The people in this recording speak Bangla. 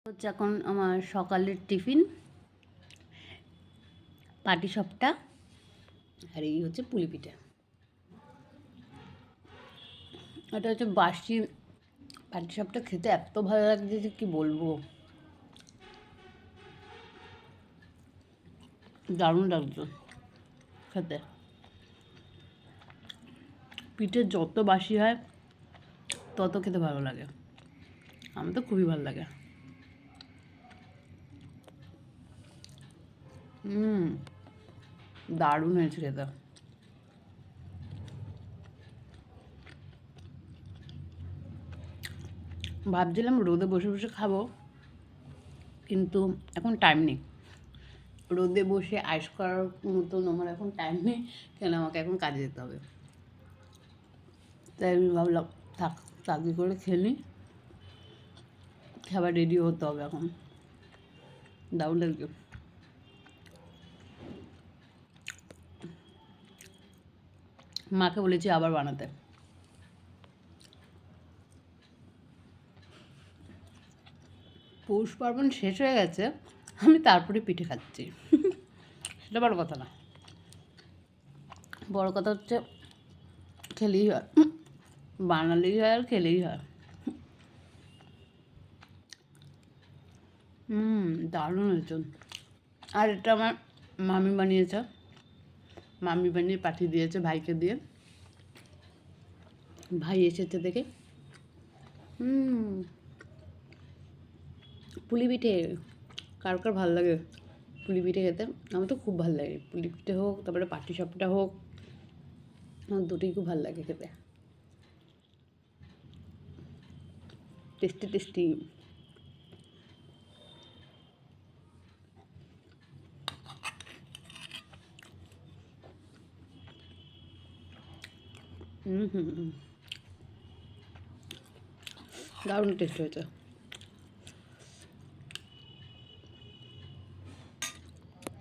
হচ্ছে এখন আমার সকালের টিফিন পাটিসাপটা আর এই হচ্ছে পুলি পিঠে। এটা হচ্ছে বাসি পাটিসাপটা, খেতে এত ভালো লাগছে যে কী বলবো, দারুণ লাগছে খেতে। পিঠে যত বাসি হয় তত খেতে ভালো লাগে, আমার তো খুবই ভালো লাগে। দারুণ হয়েছে খেতে। ভাবছিলাম রোদে বসে বসে খাবো, কিন্তু এখন টাইম নেই। রোদে বসে আইস করার মতন আমার এখন টাইম নেই, কেন আমাকে এখন কাজে যেতে হবে। তাই আমি ভাবলাম থাক, তাড়াতাড়ি করে খেয়ে নিই, খাবার রেডি হতে হবে এখন। দারুণ লাগছে। মাকে বলেছি আবার বানাতে। পৌষ পার্বণ শেষ হয়ে গেছে, আমি তারপরে পিঠে খাচ্ছি। সেটা বড় কথা না, বড় কথা হচ্ছে খেলেই হয়, বানালেই হয় আর খেলেই হয়। দারুণ হয়েছে। আর এটা আমার মামি বানিয়েছে, মামি বানিয়ে পাঠিয়ে দিয়েছে ভাইকে দিয়ে। ভাই এসেছে দেখে। পুলি পিঠে কার কার ভালো লাগে? পুলি পিঠে খেতে আমার তো খুব ভালো লাগে। পুলি পিঠে হোক, তারপরে পাটিসাপটা হোক, আমার দুটোই খুব ভালো লাগে খেতে। Tasty tasty. দারুণ টেস্ট হয়েছে।